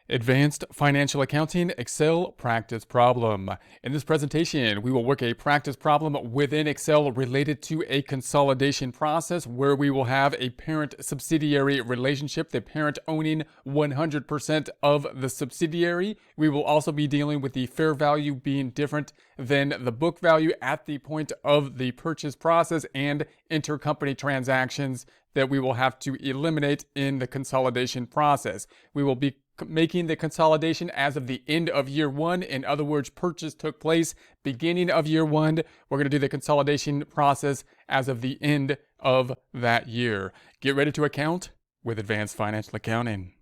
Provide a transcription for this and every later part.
Advanced Financial Accounting Excel Practice Problem. In this presentation, we will work a practice problem within Excel related to a consolidation process where we will have a parent-subsidiary relationship, the parent owning 100% of the subsidiary. We will also be dealing with the fair value being different than the book value at the point of the purchase process and intercompany transactions that we will have to eliminate in the consolidation process. We will be making the consolidation as of the end of year one. In other words, purchase took place beginning of year one. We're going to do the consolidation process as of the end of that year. Get ready to account with Advanced Financial Accounting.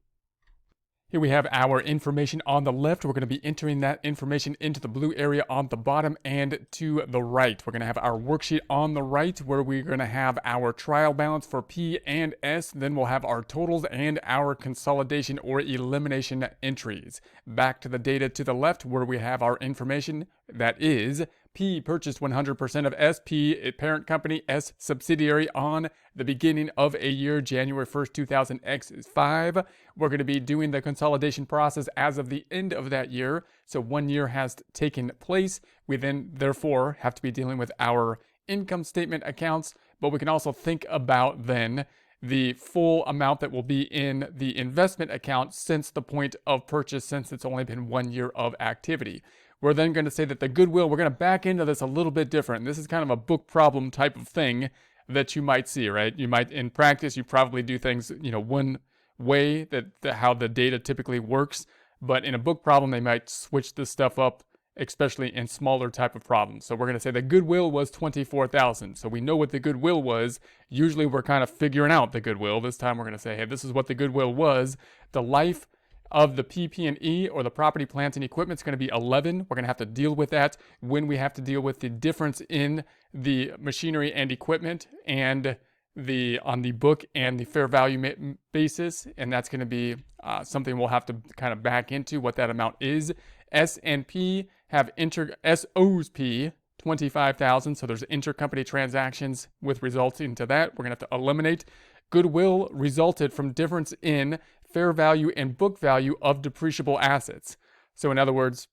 Here we have our information on the left. We're going to be entering that information into the blue area on the bottom and to the right. We're going to have our worksheet on the right where we're going to have our trial balance for P and S. Then we'll have our totals and our consolidation or elimination entries. Back to the data to the left where we have our information that is P purchased 100% of SP, a parent company, S subsidiary on the beginning of a year, January 1st, 2000X5. We're going to be doing the consolidation process as of the end of that year. So 1 year has taken place. We then, therefore, have to be dealing with our income statement accounts, but we can also think about then the full amount that will be in the investment account since the point of purchase, since it's only been 1 year of activity. We're then going to say that the goodwill, we're going to back into this a little bit different. This is kind of a book problem type of thing that you might see, right? You might, in practice, you probably do things, one way that how the data typically works. But in a book problem, they might switch this stuff up, especially in smaller type of problems. So we're going to say the goodwill was $24,000. So we know what the goodwill was. Usually we're kind of figuring out the goodwill. This time we're going to say, hey, this is what the goodwill was. The life of the PP&E or the property, plant, and equipment is going to be 11. We're going to have to deal with that when we have to deal with the difference in the machinery and equipment and on the book and the fair value basis. And that's going to be something we'll have to kind of back into what that amount is. S and P have SO's P, 25,000. So there's intercompany transactions with results into that. We're going to have to eliminate. Goodwill resulted from difference in fair value and book value of depreciable assets. So in other words,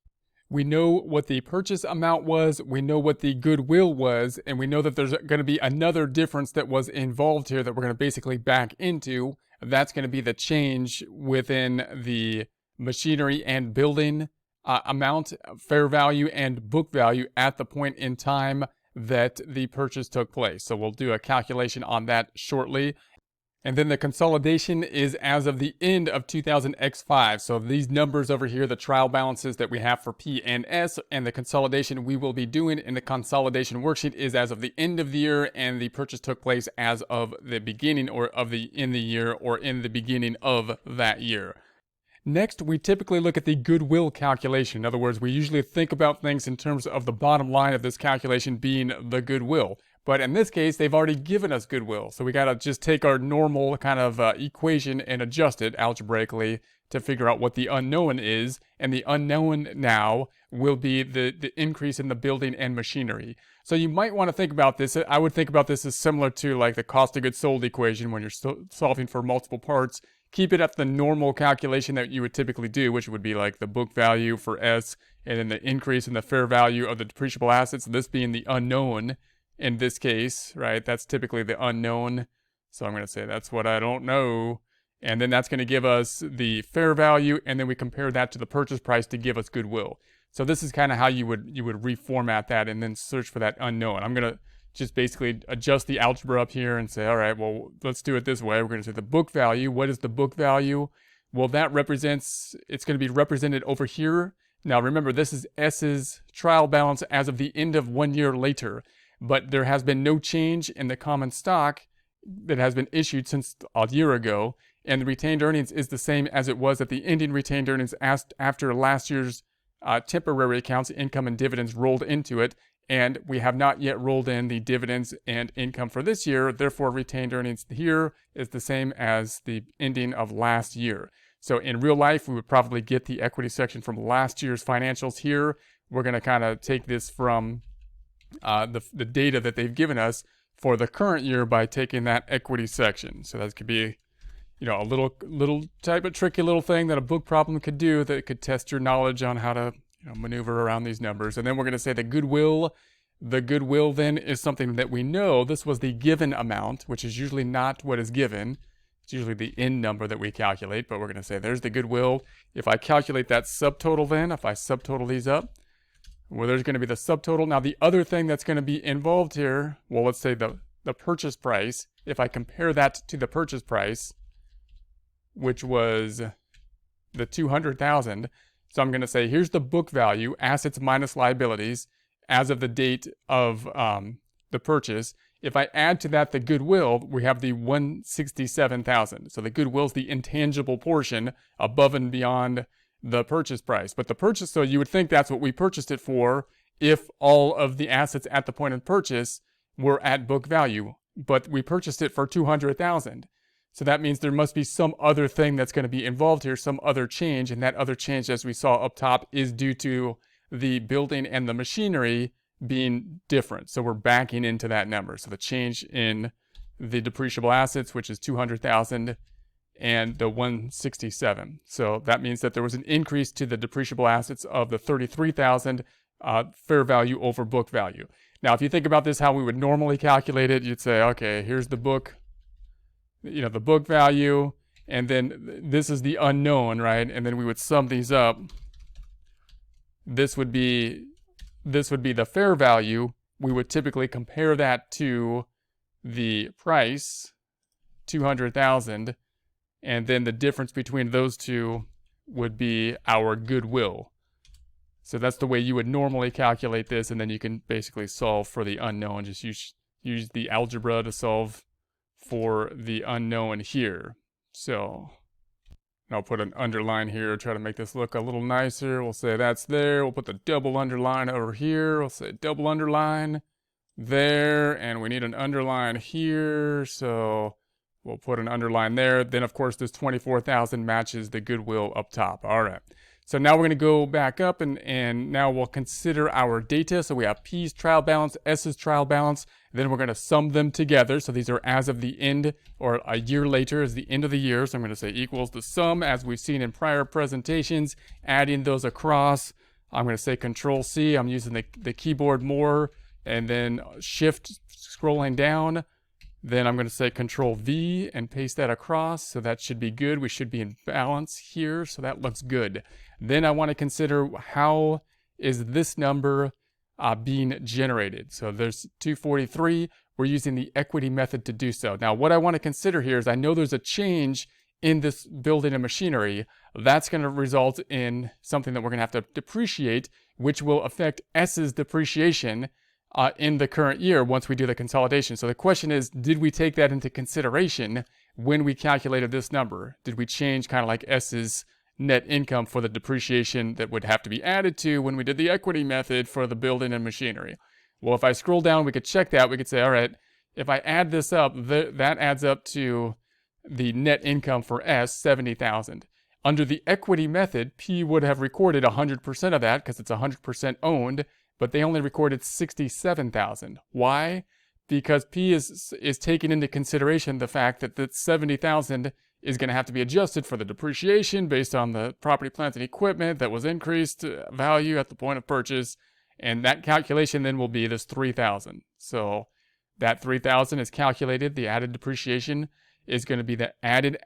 we know what the purchase amount was, we know what the goodwill was, and we know that there's going to be another difference that was involved here that we're going to basically back into. That's going to be the change within the machinery and building amount, fair value and book value at the point in time that the purchase took place. So we'll do a calculation on that shortly. And then the consolidation is as of the end of 2000X5. So these numbers over here, the trial balances that we have for P and S, and the consolidation we will be doing in the consolidation worksheet is as of the end of the year, and the purchase took place as of the beginning or of in the year or in the beginning of that year. Next, we typically look at the goodwill calculation. In other words, we usually think about things in terms of the bottom line of this calculation being the goodwill. But in this case, they've already given us goodwill. So we got to just take our normal kind of equation and adjust it algebraically to figure out what the unknown is. And the unknown now will be the increase in the building and machinery. So you might want to think about this. I would think about this as similar to like the cost of goods sold equation when you're solving for multiple parts. Keep it at the normal calculation that you would typically do, which would be like the book value for S and then the increase in the fair value of the depreciable assets, this being the unknown. In this case, right, that's typically the unknown. So I'm going to say that's what I don't know. And then that's going to give us the fair value, and then we compare that to the purchase price to give us goodwill. So this is kind of how you would reformat that and then search for that unknown. I'm going to just basically adjust the algebra up here and say, all right, well, let's do it this way. We're going to say the book value. What is the book value? Well, that represents, it's going to be represented over here. Now, remember, this is S's trial balance as of the end of 1 year later. But there has been no change in the common stock that has been issued since a year ago. And the retained earnings is the same as it was at the ending retained earnings after last year's temporary accounts, income and dividends rolled into it. And we have not yet rolled in the dividends and income for this year. Therefore, retained earnings here is the same as the ending of last year. So in real life, we would probably get the equity section from last year's financials here. We're going to kind of take this from the data that they've given us for the current year by taking that equity section. So that could be a little type of tricky little thing that a book problem could do that could test your knowledge on how to maneuver around these numbers. And then we're going to say the goodwill. The goodwill then is something that we know this was the given amount, which is usually not what is given. It's usually the end number that we calculate, but we're going to say there's the goodwill. If I calculate that subtotal then, if I subtotal these up, well, there's going to be the subtotal. Now, the other thing that's going to be involved here, well, let's say the purchase price. If I compare that to the purchase price, which was the 200,000. So I'm going to say, here's the book value, assets minus liabilities, as of the date of the purchase. If I add to that the goodwill, we have the 167,000. So the goodwill is the intangible portion above and beyond the purchase price. But the purchase, so you would think that's what we purchased it for if all of the assets at the point of purchase were at book value. But we purchased it for 200,000. So that means there must be some other thing that's going to be involved here, some other change. And that other change, as we saw up top, is due to the building and the machinery being different. So we're backing into that number. So the change in the depreciable assets, which is 200,000, and the 167. So that means that there was an increase to the depreciable assets of the 33,000 fair value over book value. Now, if you think about this, how we would normally calculate it, you'd say, okay, here's the book, the book value, and then this is the unknown, right? And then we would sum these up. This would be the fair value. We would typically compare that to the price, 200,000, and then the difference between those two would be our goodwill. So that's the way you would normally calculate this, and then you can basically solve for the unknown. Just use the algebra to solve for the unknown here. So I'll put an underline here, try to make this look a little nicer. We'll say that's there. We'll put the double underline over here. We'll say double underline there, and we need an underline here. So we'll put an underline there. Then, of course, this 24,000 matches the goodwill up top. All right. So now we're going to go back up, and now we'll consider our data. So we have P's trial balance, S's trial balance. Then we're going to sum them together. So these are as of the end, or a year later is the end of the year. So I'm going to say equals the sum, as we've seen in prior presentations, adding those across. I'm going to say Control C. I'm using the keyboard more, and then Shift scrolling down. Then I'm going to say Control V and paste that across. So that should be good. We should be in balance here. So that looks good. Then I want to consider how is this number being generated. So there's 243. We're using the equity method to do so. Now, what I want to consider here is I know there's a change in this building and machinery. That's going to result in something that we're going to have to depreciate, which will affect S's depreciation in the current year once we do the consolidation. So the question is, did we take that into consideration when we calculated this number? Did we change kind of like S's net income for the depreciation that would have to be added to when we did the equity method for the building and machinery? Well, if I scroll down, we could check that. We could say, all right, if I add this up, that adds up to the net income for S, 70,000. Under the equity method, P would have recorded 100% of that because it's 100% owned, but they only recorded 67,000. Why? Because P is taking into consideration the fact that the 70,000 is going to have to be adjusted for the depreciation based on the property, plant, and equipment that was increased value at the point of purchase. And that calculation then will be this 3,000. So that 3,000 is calculated. The added depreciation is going to be the added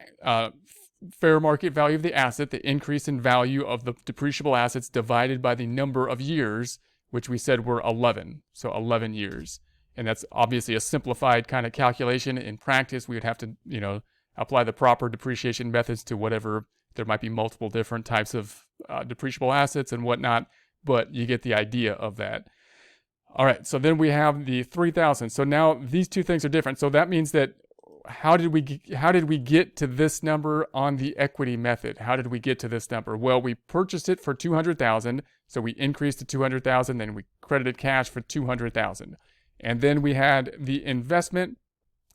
fair market value of the asset, the increase in value of the depreciable assets divided by the number of years, which we said were 11. So 11 years. And that's obviously a simplified kind of calculation. In practice, we would have to, apply the proper depreciation methods to whatever. There might be multiple different types of depreciable assets and whatnot, but you get the idea of that. All right, so then we have the 3,000. So now these two things are different. So that means that how did we get to this number on the equity method? How did we get to this number? Well, we purchased it for 200,000, so we increased to 200,000, then we credited cash for 200,000. And then we had the investment.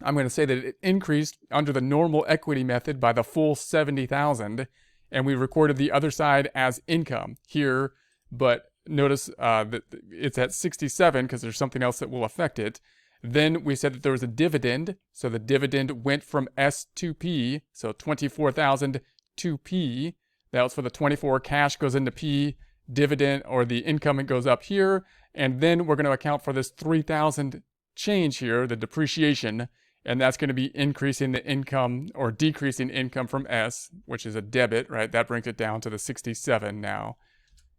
I'm going to say that it increased under the normal equity method by the full 70,000, and we recorded the other side as income here, but notice that it's at 67 because there's something else that will affect it. Then we said that there was a dividend. So the dividend went from S to P. So 24,000 to P. That was for the 24. Cash goes into P. Dividend or the income, it goes up here. And then we're going to account for this 3,000 change here, the depreciation. And that's going to be increasing the income or decreasing income from S, which is a debit, right? That brings it down to the 67 now.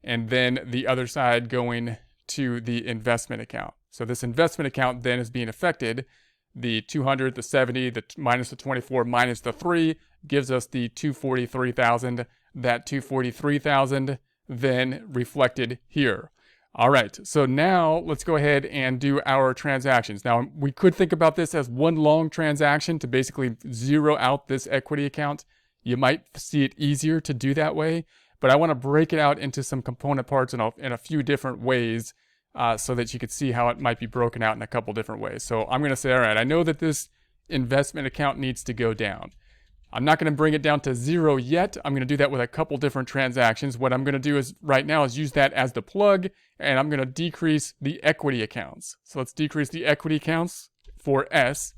And then the other side going to the investment account. So this investment account then is being affected. The 200, the 70, the minus the 24, minus the 3 gives us the 243,000. That 243,000 then reflected here. All right, so now let's go ahead and do our transactions. Now, we could think about this as one long transaction to basically zero out this equity account. You might see it easier to do that way, but I want to break it out into some component parts in a few different ways so that you could see how it might be broken out in a couple different ways. So I'm going to say, all right, I know that this investment account needs to go down. I'm not going to bring it down to 0 yet. I'm going to do that with a couple different transactions. What I'm going to do is right now is use that as the plug, and I'm going to decrease the equity accounts. So let's decrease the equity accounts for S,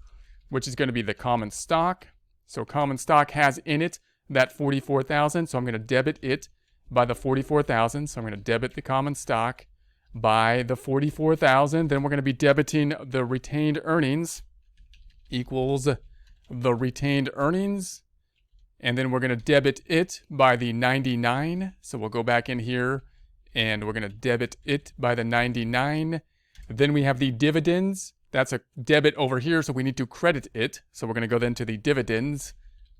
which is going to be the common stock. So common stock has in it that 44,000. So I'm going to debit it by the 44,000. So I'm going to debit the common stock by the 44,000. Then we're going to be debiting the retained earnings equals the retained earnings. And then we're going to debit it by the 99. So we'll go back in here and we're going to debit it by the 99. Then we have the dividends. That's a debit over here, so we need to credit it. So we're going to go then to the dividends.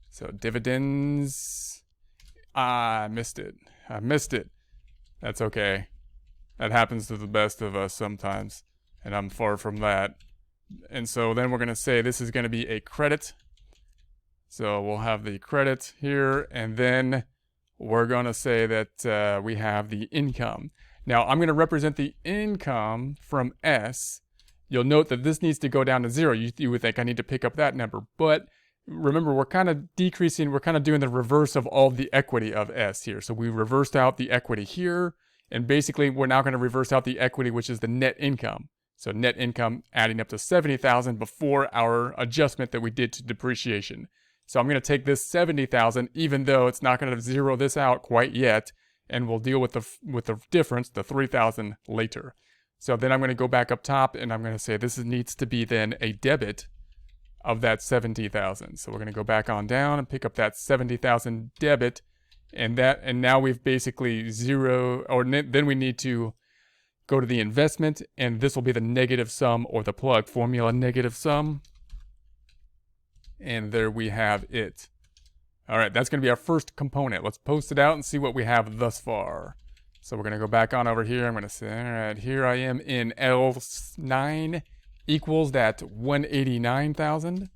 So dividends. I missed it. That's okay. That happens to the best of us sometimes. And I'm far from that. And so then we're going to say this is going to be a credit. So we'll have the credit here, and then we're going to say that we have the income. Now, I'm going to represent the income from S. You'll note that this needs to go down to 0. You would think I need to pick up that number. But remember, we're kind of decreasing. We're kind of doing the reverse of all the equity of S here. So we reversed out the equity here. And basically, we're now going to reverse out the equity, which is the net income. So net income adding up to 70,000 before our adjustment that we did to depreciation. So I'm going to take this 70,000, even though it's not going to zero this out quite yet, and we'll deal with the difference, the 3,000 later. So then I'm going to go back up top, and I'm going to say this needs to be then a debit of that 70,000. So we're going to go back on down and pick up that 70,000 debit, and now we've basically then we need to go to the investment, and this will be the negative sum or the plug formula negative sum. And there we have it. All right, that's going to be our first component. Let's post it out and see what we have thus far. So we're going to go back on over here. I'm going to say, all right, here I am in L9 equals that 189,000.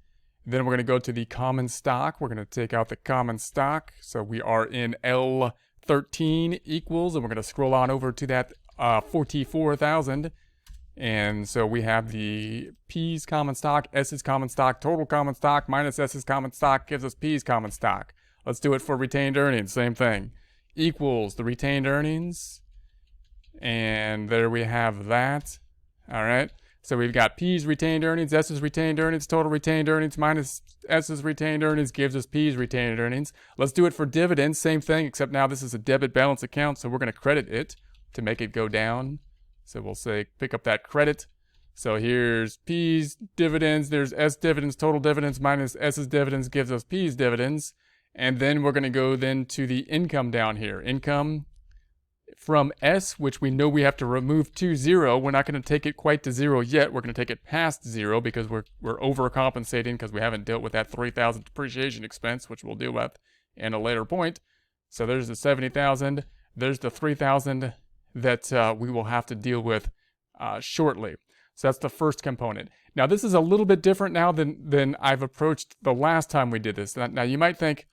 Then we're going to go to the common stock. We're going to take out the common stock. So we are in L13 equals, and we're going to scroll on over to that 44,000. And so we have the P's common stock, S's common stock, total common stock minus S's common stock gives us P's common stock. Let's do it for retained earnings, same thing. Equals the retained earnings. And there we have that. All right. So we've got P's retained earnings, S's retained earnings, total retained earnings minus S's retained earnings gives us P's retained earnings. Let's do it for dividends, same thing, except now this is a debit balance account, so we're going to credit it to make it go down. So we'll say pick up that credit. So here's P's dividends, there's S dividends, total dividends minus S's dividends gives us P's dividends. And then we're going to go then to the income down here. Income from S, which we know we have to remove to 0. We're not going to take it quite to 0 yet. We're going to take it past 0 because we're overcompensating because we haven't dealt with that 3,000 depreciation expense, which we'll deal with in a later point. So there's the 70,000. There's the 3,000 that we will have to deal with shortly. So that's the first component. Now this is a little bit different now than I've approached the last time we did this. Now you might think,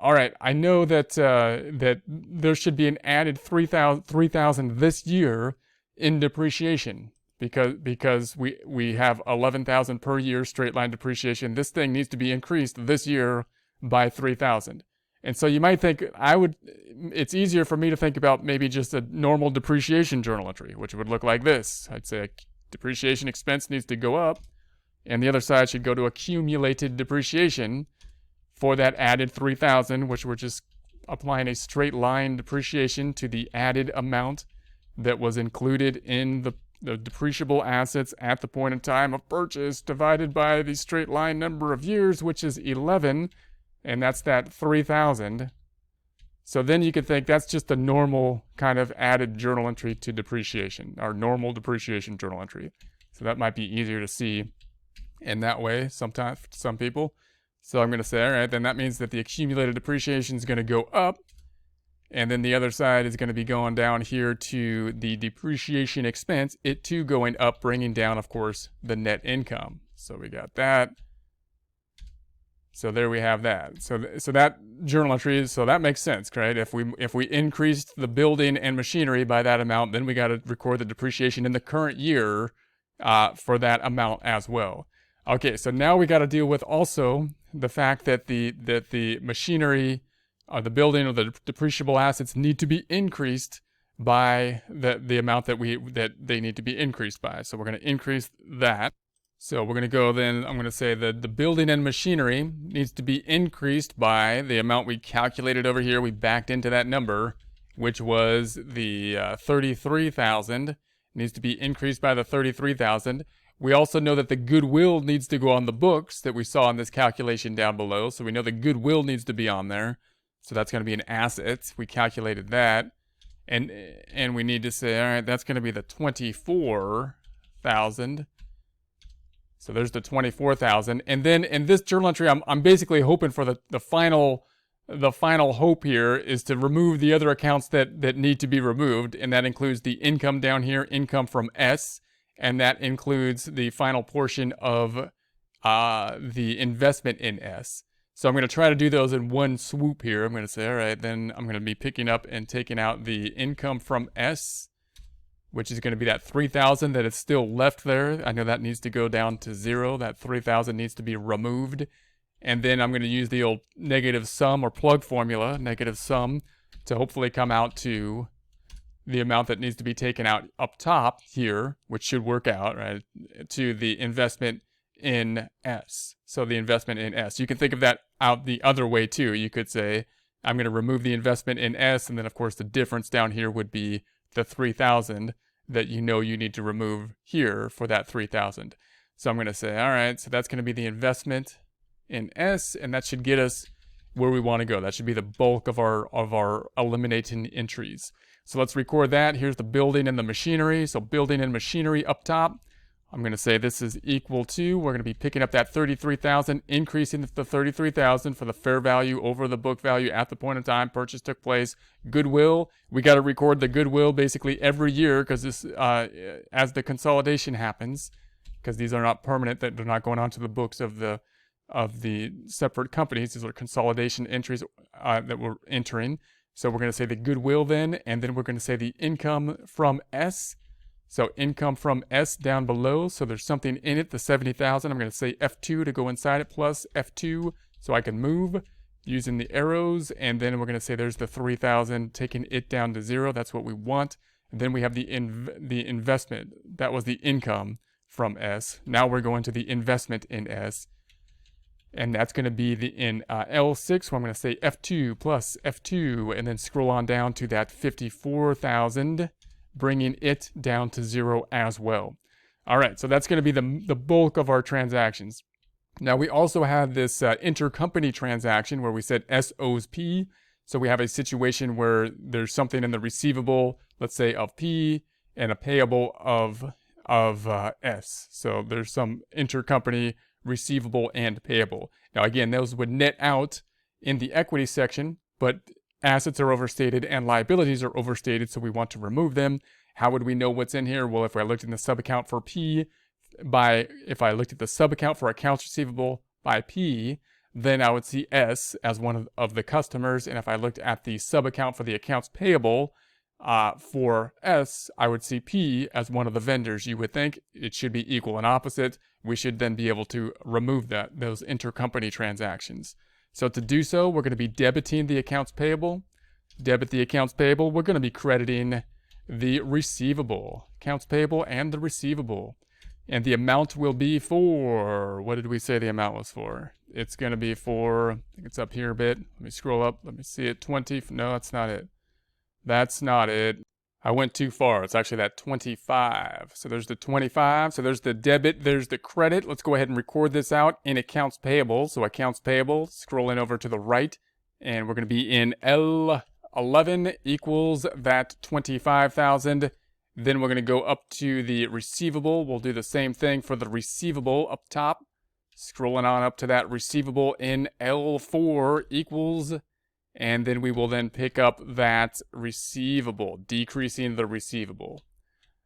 all right, I know that that there should be an added 3,000 this year in depreciation because we have 11,000 per year straight line depreciation. This thing needs to be increased this year by 3,000. And so you might think it's easier for me to think about maybe just a normal depreciation journal entry, which would look like this. I'd say depreciation expense needs to go up, and the other side should go to accumulated depreciation for that added 3,000, which we're just applying a straight line depreciation to the added amount that was included in the depreciable assets at the point in time of purchase, divided by the straight line number of years, which is 11, and that's that 3,000. So then you could think that's just a normal kind of added journal entry to depreciation, our normal depreciation journal entry. So that might be easier to see in that way sometimes for some people. So I'm going to say, all right, then that means that the accumulated depreciation is going to go up, and then the other side is going to be going down here to the depreciation expense, it too going up, bringing down, of course, the net income. So we got that. So there we have that. So that journal entry, so that makes sense, right? If we increased the building and machinery by that amount, then we got to record the depreciation in the current year for that amount as well. Okay, so now we got to deal with also the fact that the machinery, the building, or the depreciable assets need to be increased by the amount that they need to be increased by. So we're going to increase that. So we're going to go then, I'm going to say that the building and machinery needs to be increased by the amount we calculated over here. We backed into that number, which was the 33,000. Needs to be increased by the 33,000. We also know that the goodwill needs to go on the books that we saw in this calculation down below. So we know the goodwill needs to be on there. So that's going to be an asset. We calculated that. And we need to say, all right, that's going to be the 24,000. So there's the 24,000. And then in this journal entry, I'm basically hoping for the final hope here is to remove the other accounts that need to be removed. And that includes the income down here, income from S. And that includes the final portion of the investment in S. So I'm going to try to do those in one swoop here. I'm going to say, all right, then I'm going to be picking up and taking out the income from S, which is going to be that 3,000 that is still left there. I know that needs to go down to 0. That 3,000 needs to be removed. And then I'm going to use the old negative sum or plug formula, negative sum, to hopefully come out to the amount that needs to be taken out up top here, which should work out, right, to the investment in S. So the investment in S. You can think of that out the other way too. You could say, I'm going to remove the investment in S, and then of course the difference down here would be the 3,000 that you know you need to remove here for that 3,000. So I'm going to say, all right, so that's going to be the investment in S, and that should get us where we want to go. That should be the bulk of our eliminating entries. So let's record that. Here's the building and the machinery. So building and machinery up top. I'm going to say this is equal to, we're going to be picking up that 33,000, increasing the 33,000 for the fair value over the book value at the point in time purchase took place. Goodwill, we got to record the goodwill basically every year because this, as the consolidation happens, because these are not permanent, that they're not going onto the books of the separate companies. These are consolidation entries that we're entering. So we're going to say the goodwill then, and then we're going to say the income from S. So income from S down below, so there's something in it, the 70,000. I'm going to say F2 to go inside it, plus F2, so I can move using the arrows. And then we're going to say there's the 3,000, taking it down to 0. That's what we want. And then we have the investment. That was the income from S. Now we're going to the investment in S. And that's going to be in L6, where I'm going to say F2 plus F2, and then scroll on down to that 54,000, bringing it down to 0 as well. All right, so that's going to be the bulk of our transactions. Now, we also have this intercompany transaction where we said S owes P. So we have a situation where there's something in the receivable, let's say, of P, and a payable of S. So there's some intercompany receivable and payable. Now, again, those would net out in the equity section, but assets are overstated and liabilities are overstated, so we want to remove them. How would we know what's in here? Well, if I looked in the subaccount for P, if I looked at the subaccount for accounts receivable by P, then I would see S as one of the customers, and if I looked at the subaccount for the accounts payable for S, I would see P as one of the vendors. You would think it should be equal and opposite. We should then be able to remove those intercompany transactions. So to do so, we're going to be debiting the accounts payable. Debit the accounts payable. We're going to be crediting the receivable, accounts payable and the receivable. And the amount will be for, what did we say the amount was for? It's going to be for, I think it's up here a bit. Let me scroll up. Let me see it. 20. No, that's not it. That's not it. I went too far. It's actually that 25. So there's the 25. So there's the debit. There's the credit. Let's go ahead and record this out in accounts payable. So accounts payable, scrolling over to the right. And we're going to be in L11 equals that 25,000. Then we're going to go up to the receivable. We'll do the same thing for the receivable up top. Scrolling on up to that receivable in L4 equals, and then we will then pick up that receivable, decreasing the receivable.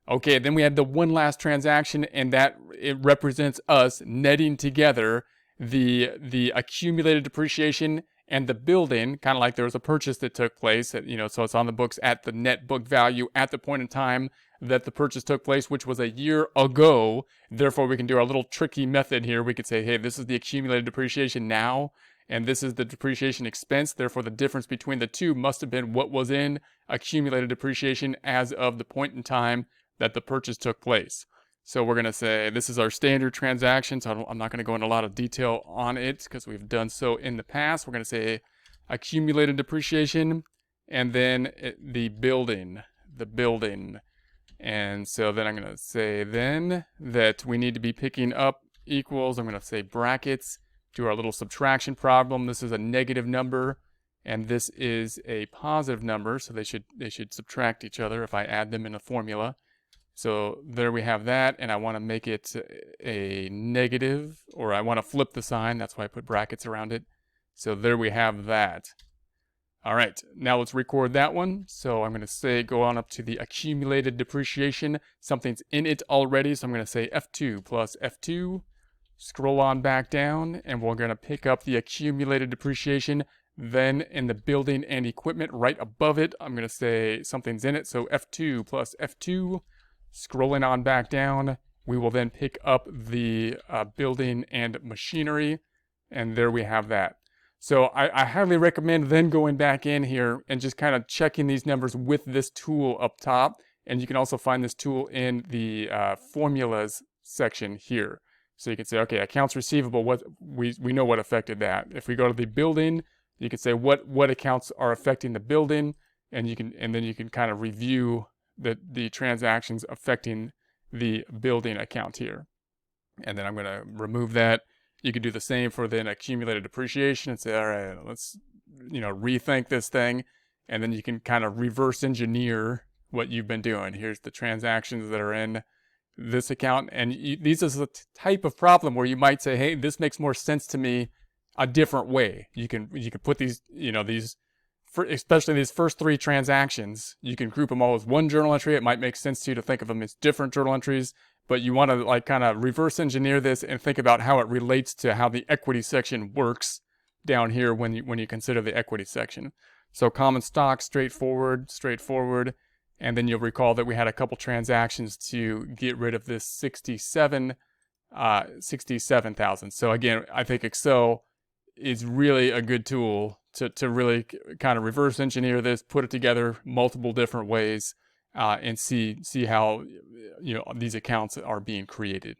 Okay, then we had the one last transaction, and that it represents us netting together the accumulated depreciation and the building, kind of like there was a purchase that took place, so it's on the books at the net book value at the point in time that the purchase took place, which was a year ago. Therefore, we can do our little tricky method here. We could say, hey, this is the accumulated depreciation now, and this is the depreciation expense. Therefore, the difference between the two must have been what was in accumulated depreciation as of the point in time that the purchase took place. So we're going to say this is our standard transaction. So I'm not going to go into a lot of detail on it because we've done so in the past. We're going to say accumulated depreciation and then the building. And so then I'm going to say then that we need to be picking up equals. I'm going to say brackets, do our little subtraction problem. This is a negative number and this is a positive number. So they should subtract each other if I add them in a formula. So there we have that, and I want to make it a negative, or I want to flip the sign. That's why I put brackets around it. So there we have that. All right, now let's record that one. So I'm going to say go on up to the accumulated depreciation. Something's in it already, so I'm going to say F2 plus F2. Scroll on back down, and we're going to pick up the accumulated depreciation. Then in the building and equipment right above it, I'm going to say something's in it. So F2 plus F2. Scrolling on back down, we will then pick up the building and machinery, and there we have that. So I highly recommend then going back in here and just kind of checking these numbers with this tool up top, and you can also find this tool in the formulas section here. So you can say, okay, accounts receivable, what we know what affected that. If we go to the building, you can say what accounts are affecting the building, and then you can kind of review the transactions affecting the building account here. And then I'm going to remove that. You could do the same for then accumulated depreciation and say, all right, let's rethink this thing. And then you can kind of reverse engineer what you've been doing. Here's the transactions that are in this account. And these is the type of problem where you might say, hey, this makes more sense to me a different way. You can put these, especially these first three transactions, you can group them all as one journal entry. It might make sense to you to think of them as different journal entries, but you want to kind of reverse engineer this and think about how it relates to how the equity section works down here when you consider the equity section. So common stock, straightforward, and then you'll recall that we had a couple transactions to get rid of this 67,000. So again, I think Excel is really a good tool to really kind of reverse engineer this, put it together multiple different ways, and see how these accounts are being created.